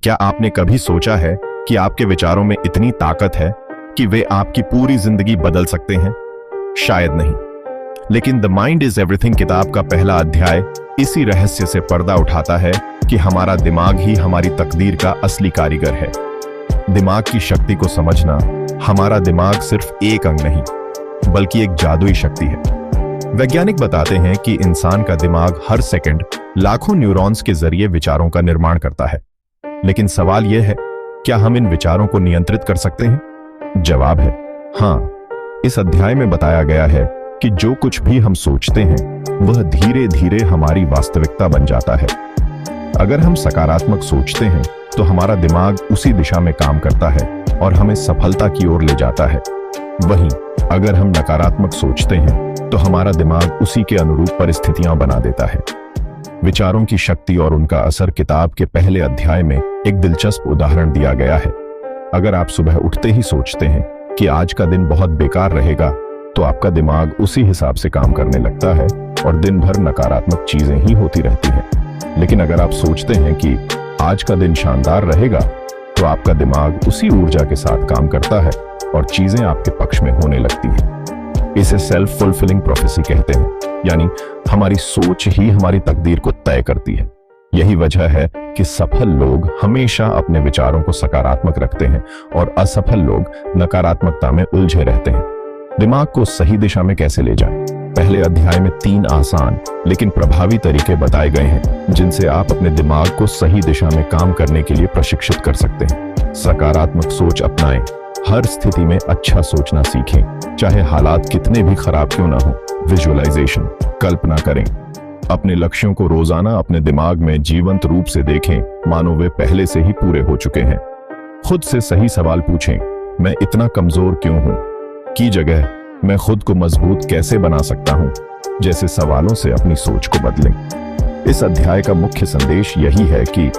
क्या आपने कभी सोचा है कि आपके विचारों में इतनी ताकत है कि वे आपकी पूरी जिंदगी बदल सकते हैं? शायद नहीं, लेकिन द माइंड इज एवरीथिंग किताब का पहला अध्याय इसी रहस्य से पर्दा उठाता है कि हमारा दिमाग ही हमारी तकदीर का असली कारीगर है। दिमाग की शक्ति को समझना, हमारा दिमाग सिर्फ एक अंग नहीं बल्कि एक जादुई शक्ति है। वैज्ञानिक बताते हैं कि इंसान का दिमाग हर सेकंड लाखों न्यूरॉन्स के जरिए विचारों का निर्माण करता है। लेकिन सवाल यह है, क्या हम इन विचारों को नियंत्रित कर सकते हैं? जवाब है हाँ। इस अध्याय में बताया गया है कि जो कुछ भी हम सोचते हैं वह धीरे धीरे हमारी वास्तविकता बन जाता है। अगर हम सकारात्मक सोचते हैं तो हमारा दिमाग उसी दिशा में काम करता है और हमें सफलता की ओर ले जाता है। वहीं अगर हम नकारात्मक सोचते हैं तो हमारा दिमाग उसी के अनुरूप परिस्थितियां बना देता है। विचारों की शक्ति और उनका असर किताब के पहले अध्याय में एक दिलचस्प उदाहरण दिया गया है। अगर आप सुबह उठते ही सोचते हैं कि आज का दिन बहुत बेकार रहेगा, तो आपका दिमाग उसी हिसाब से काम करने लगता है और दिन भर नकारात्मक चीजें ही होती रहती हैं। लेकिन अगर आप सोचते हैं कि आज का दिन शानदार रहेगा, तो आपका दिमाग उसी ऊर्जा के साथ काम करता है और चीजें आपके पक्ष में होने लगती हैं। इसे सेल्फ फुलफिलिंग प्रोफेसी कहते हैं, यानी हमारी सोच ही हमारी तकदीर को तय करती है। यही वजह है कि सफल लोग हमेशा अपने विचारों को सकारात्मक रखते हैं और असफल लोग नकारात्मकता में उलझे रहते हैं। दिमाग को सही दिशा में कैसे ले जाएं? पहले अध्याय में 3 आसान लेकिन प्रभावी तरीके बताए गए हैं जिनसे आप अपने दिमाग को सही दिशा में काम करने के लिए प्रशिक्षित कर सकते हैं। सकारात्मक सोच अपनाएं। हर स्थिति में अच्छा सोचना सीखें, चाहे हालात कितने भी खराब क्यों ना हो। विजुअलाइजेशन, कल्पना करें। अपने लक्ष्यों को रोजाना अपने दिमाग में जीवंत रूप से देखें, मानो वे पहले से ही पूरे हो चुके हैं। खुद से सही सवाल पूछें, मैं इतना कमजोर क्यों हूं की जगह मैं खुद को मजबूत कैसे बना सकता हूं जैसे सवालों से अपनी सोच को बदलें। इस अध्याय का मुख्य संदेश यही है कि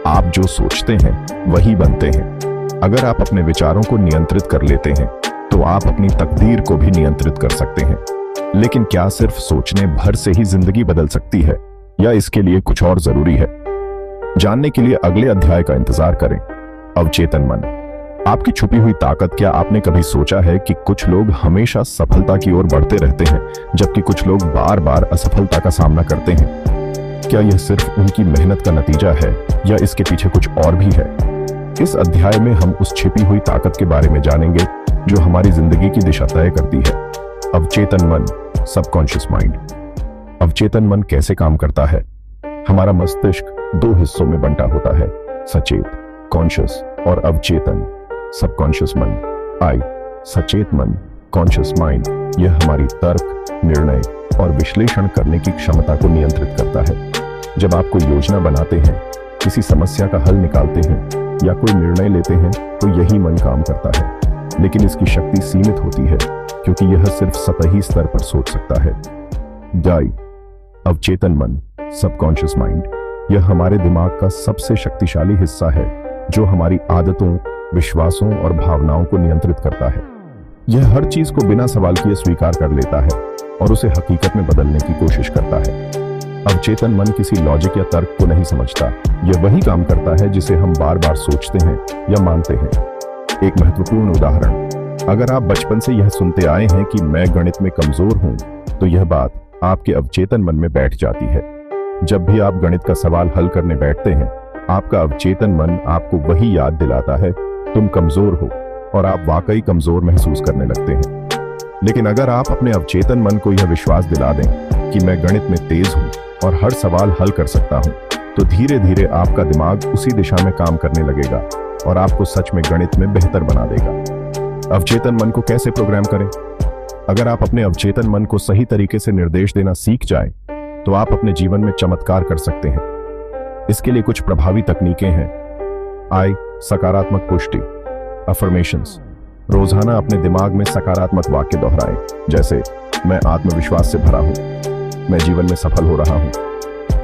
आप जो सोचते हैं वही बनते हैं। अगर आप अपने विचारों को नियंत्रित कर लेते हैं तो आप अपनी तकदीर को भी नियंत्रित कर सकते हैं। लेकिन क्या सिर्फ सोचने भर से ही जिंदगी बदल सकती है या इसके लिए कुछ और जरूरी है? जानने के लिए अगले अध्याय का इंतजार करें। अवचेतन मन, आपकी छुपी हुई ताकत। क्या आपने कभी सोचा है कि कुछ लोग हमेशा सफलता की ओर बढ़ते रहते हैं जबकि कुछ लोग बार बार असफलता का सामना करते हैं? क्या यह सिर्फ उनकी मेहनत का नतीजा है या इसके पीछे कुछ और भी है? इस अध्याय में हम उस छिपी हुई ताकत के बारे में जानेंगे जो हमारी जिंदगी की दिशा तय करती है। अवचेतन मन, सबकॉन्शियस माइंड। अवचेतन मन कैसे काम करता है? हमारा मस्तिष्क 2 हिस्सों में बंटा होता है, सचेत कॉन्शियस और अवचेतन सबकॉन्शियस मन। सचेत मन, कॉन्शियस माइंड, यह हमारी तर्क, निर्णय और विश्लेषण करने की क्षमता को नियंत्रित करता है। जब आप कोई योजना बनाते हैं, किसी समस्या का हल निकालते हैं या कोई निर्णय लेते हैं तो यही मन काम करता है। लेकिन इसकी शक्ति सीमित होती है क्योंकि यह सिर्फ सतही स्तर पर सोच सकता है। अवचेतन मन, सबकॉन्शियस माइंड, यह हमारे दिमाग का सबसे शक्तिशाली हिस्सा है जो हमारी आदतों, विश्वासों और भावनाओं को नियंत्रित करता है। यह हर चीज को बिना सवाल किए स्वीकार कर लेता है और उसे हकीकत में बदलने की कोशिश करता है। अवचेतन मन किसी लॉजिक या तर्क को नहीं समझता। यह वही काम करता है जिसे हम बार बार सोचते हैं या मानते हैं। एक महत्वपूर्ण उदाहरण, अगर आप बचपन से यह सुनते आए हैं कि मैं गणित में कमजोर हूं, तो यह बात आपके अवचेतन मन में बैठ जाती है। जब भी आप गणित का सवाल हल करने बैठते हैं, आपका अवचेतन मन आपको वही याद दिलाता है, तुम कमजोर हो, और आप वाकई कमजोर महसूस करने लगते हैं। लेकिन अगर आप अपने अवचेतन मन को यह विश्वास दिला दें कि मैं गणित में तेज हूं और हर सवाल हल कर सकता हूं, तो धीरे धीरे आपका दिमाग उसी दिशा में काम करने लगेगा और आपको सच में गणित में बेहतर बना देगा। अवचेतन मन को कैसे प्रोग्राम करें? अगर आप अपने अवचेतन मन को सही तरीके से निर्देश देना सीख जाएं, तो आप अपने जीवन में चमत्कार कर सकते हैं। इसके लिए कुछ प्रभावी तकनीकें हैं। सकारात्मक पुष्टि, अफर्मेशंस। रोजाना अपने दिमाग में सकारात्मक वाक्य दोहराएं, जैसे मैं आत्मविश्वास से भरा हूं, मैं जीवन में सफल हो रहा हूं,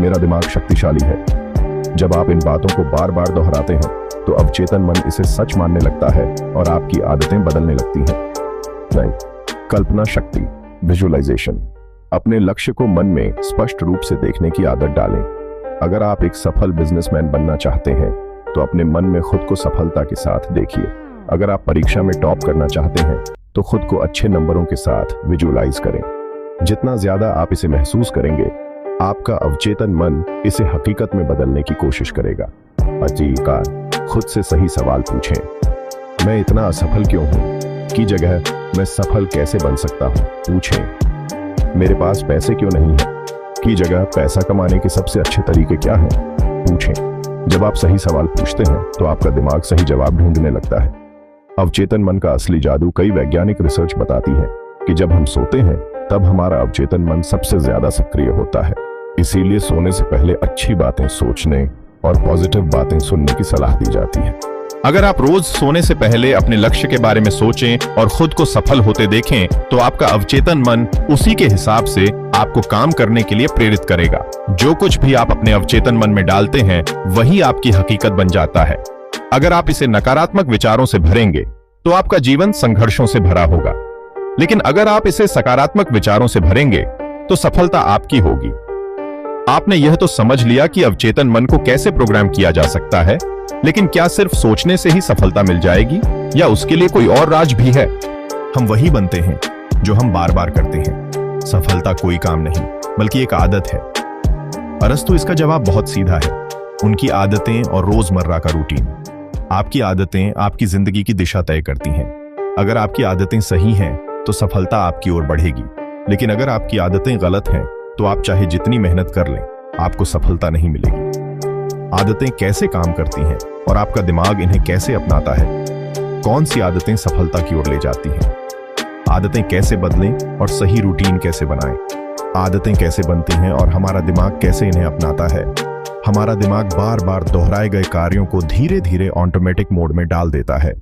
मेरा दिमाग शक्तिशाली है। जब आप इन बातों को बार बार दोहराते हैं तो अवचेतन मन इसे सच मानने लगता है और आपकी आदतें बदलने लगती हैं। कल्पना शक्ति, विजुअलाइजेशन। अपने लक्ष्य को मन में स्पष्ट रूप से देखने की आदत डालें। अगर आप एक सफल बिजनेसमैन बनना चाहते हैं तो अपने मन में खुद को सफलता के साथ देखिए। अगर आप परीक्षा में टॉप करना चाहते हैं तो खुद को अच्छे नंबरों के साथ विजुअलाइज करें। जितना ज्यादा आप इसे महसूस करेंगे, आपका अवचेतन मन इसे हकीकत में बदलने की कोशिश करेगा। आखिरकार खुद से सही सवाल पूछें, मैं इतना असफल क्यों हूं की जगह मैं सफल कैसे बन सकता हूं पूछें। मेरे पास पैसे क्यों नहीं है की जगह पैसा कमाने के सबसे अच्छे तरीके क्या हैं पूछें। जब आप सही सवाल पूछते हैं तो आपका दिमाग सही जवाब ढूंढने लगता है। अवचेतन मन का असली जादू कई वैज्ञानिक रिसर्च बताती है कि जब हम सोते हैं तब हमारा अवचेतन मन सबसे ज्यादा सक्रिय होता है। इसीलिए सोने से पहले अच्छी बातें सोचने और पॉजिटिव बातें सुनने की सलाह दी जाती है। अगर आप रोज सोने से पहले अपने लक्ष्य के बारे में सोचें और खुद को सफल होते देखें तो आपका अवचेतन मन उसी के हिसाब से आपको काम करने के लिए प्रेरित करेगा। जो कुछ भी आप अपने अवचेतन मन में डालते हैं वही आपकी हकीकत बन जाता है। अगर आप इसे नकारात्मक विचारों से भरेंगे तो आपका जीवन संघर्षों से भरा होगा, लेकिन अगर आप इसे सकारात्मक विचारों से भरेंगे तो सफलता आपकी होगी। आपने यह तो समझ लिया कि अवचेतन मन को कैसे प्रोग्राम किया जा सकता है, लेकिन क्या सिर्फ सोचने से ही सफलता मिल जाएगी या उसके लिए कोई और राज भी है? हम वही बनते हैं जो हम बार बार करते हैं। सफलता कोई काम नहीं बल्कि एक आदत है। अरस्तु इसका जवाब बहुत सीधा है, उनकी आदतें और रोजमर्रा का रूटीन। आपकी आदतें आपकी जिंदगी की दिशा तय करती हैं। अगर आपकी आदतें सही हैं तो सफलता आपकी ओर बढ़ेगी, लेकिन अगर आपकी आदतें गलत हैं तो आप चाहे जितनी मेहनत कर लें, आपको सफलता नहीं मिलेगी। आदतें कैसे काम करती हैं और आपका दिमाग इन्हें कैसे अपनाता है? कौन सी आदतें सफलता की ओर ले जाती हैं? आदतें कैसे बदलें और सही रूटीन कैसे बनाएं? आदतें कैसे बनती हैं और हमारा दिमाग कैसे इन्हें अपनाता है? हमारा दिमाग बार बार दोहराए गए कार्यों को धीरे धीरे ऑटोमेटिक मोड में डाल देता है।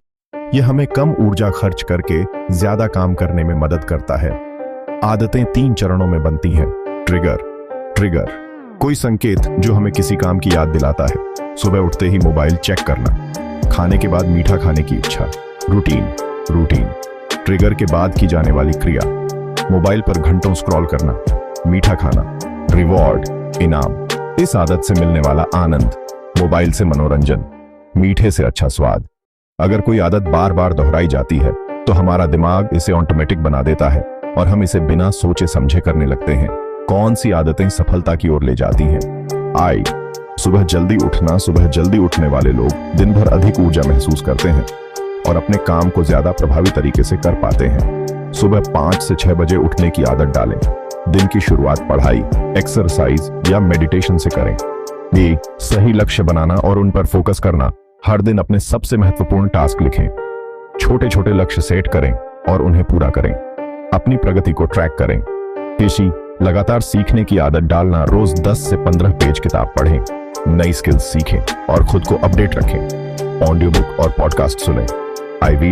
यह हमें कम ऊर्जा खर्च करके ज्यादा काम करने में मदद करता है। आदतें 3 चरणों में बनती हैं। ट्रिगर कोई संकेत जो हमें किसी काम की याद दिलाता है। सुबह उठते ही मोबाइल चेक करना, खाने के बाद मीठा खाने की इच्छा। रूटीन ट्रिगर के बाद की जाने वाली क्रिया, मोबाइल पर घंटों स्क्रॉल करना, मीठा खाना, रिवॉर्ड इनाम, इस आदत से मिलने वाला आनंद, मोबाइल से मनोरंजन, मीठे से अच्छा स्वाद। अगर कोई आदत बार बार दोहराई जाती है तो हमारा दिमाग इसे ऑटोमेटिक बना देता है और हम इसे बिना सोचे समझे करने लगते हैं। कौन सी आदतें सफलता की ओर ले जाती हैं? सुबह जल्दी उठना। सुबह जल्दी उठने वाले लोग दिन भर अधिक ऊर्जा महसूस करते हैं और अपने काम को ज्यादा प्रभावी तरीके से कर पाते हैं। सुबह 5 से 6 बजे उठने की आदत डालें। दिन की शुरुआत पढ़ाई, एक्सरसाइज या मेडिटेशन से करें। सही लक्ष्य बनाना और उन पर फोकस करना। हर दिन अपने सबसे महत्वपूर्ण टास्क लिखें। छोटे छोटे लक्ष्य सेट करें और उन्हें पूरा करें। अपनी प्रगति को ट्रैक करें। लगातार सीखने की आदत डालना। रोज 10 से 15 पेज किताब पढ़ें, नई स्किल्स सीखें और खुद को अपडेट रखें। ऑडियो बुक और पॉडकास्ट सुनें।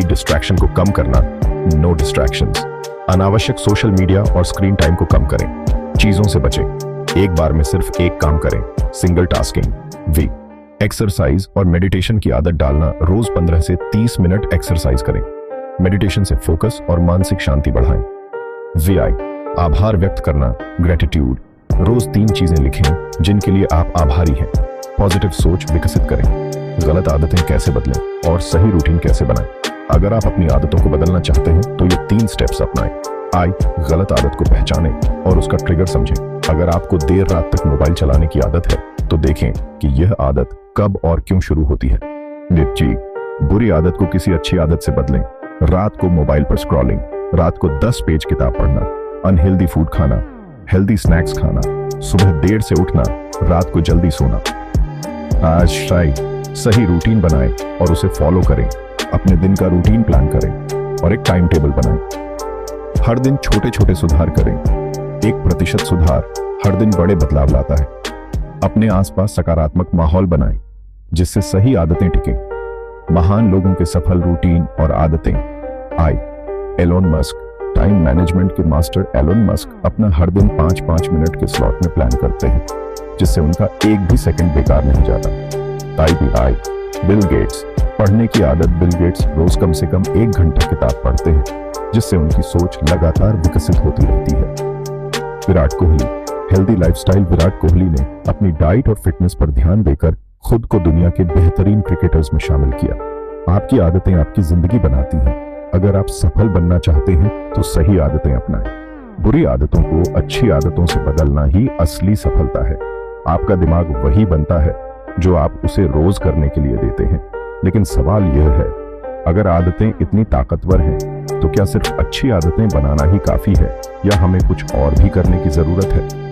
डिस्ट्रैक्शन को कम करना, नो डिस्ट्रैक्शंस। अनावश्यक सोशल मीडिया और स्क्रीन टाइम को कम करें। चीजों से बचें, एक बार में सिर्फ एक काम करें, सिंगल टास्किंग। एक्सरसाइज और मेडिटेशन की आदत डालना। रोज 15 से 30 मिनट एक्सरसाइज करें। मेडिटेशन से फोकस और मानसिक शांति बढ़ाएं। आभार व्यक्त करना, ग्रेटिट्यूड। रोज 3 चीजें लिखें जिनके लिए आप आभारी हैं। पॉजिटिव सोच विकसित करें। गलत आदतें कैसे बदलें और सही रूटीन कैसे बनाएं? अगर आप अपनी आदतों को बदलना चाहते हैं तो ये 3 स्टेप्स अपनाएं। गलत आदत को पहचानें और उसका ट्रिगर समझें। अगर आपको देर रात तक मोबाइल चलाने की आदत है तो देखें कि यह आदत कब और क्यों शुरू होती है। बुरी आदत को किसी अच्छी आदत से बदलें। रात को मोबाइल पर स्क्रॉलिंग, रात को 10 पेज किताब पढ़ना, अनहेल्दी फूड खाना, हेल्दी स्नैक्स खाना, सुबह देर से उठना, रात को जल्दी सोना। आज सही रूटीन बनाएं और उसे फॉलो करें। अपने दिन का रूटीन प्लान करें और एक टाइम टेबल बनाएं। हर दिन छोटे छोटे सुधार करें। 1% सुधार हर दिन बड़े बदलाव लाता है। अपने आसपास सकारात्मक माहौल बनाएं जिससे सही आदतें टिकें। महान लोगों के सफल रूटीन और आदतें। एलोन मस्क, टाइम मैनेजमेंट के मास्टर एलोन मस्क अपना हर दिन 5-5 मिनट के स्लॉट में प्लान करते हैं जिससे उनका एक भी सेकंड बेकार नहीं जाता। बिल गेट्स, पढ़ने की आदत। बिल गेट्स रोज कम से कम 1 घंटा किताब पढ़ते हैं जिससे उनकी सोच लगातार विकसित होती रहती है। Virat Kohli, healthy lifestyle. विराट कोहली ने अपनी डाइट और फिटनेस पर ध्यान देकर खुद को दुनिया के बेहतरीन क्रिकेटर्स में शामिल किया। आपकी आदतें आपकी जिंदगी बनाती हैं। अगर आप सफल बनना चाहते हैं तो सही आदतें अपनाएं। बुरी आदतों को अच्छी आदतों से बदलना ही असली सफलता है। आपका दिमाग वही बनता है जो आप उसे रोज करने के लिए देते हैं। लेकिन सवाल यह है, अगर आदतें इतनी ताकतवर हैं तो क्या सिर्फ अच्छी आदतें बनाना ही काफी है या हमें कुछ और भी करने की जरूरत है?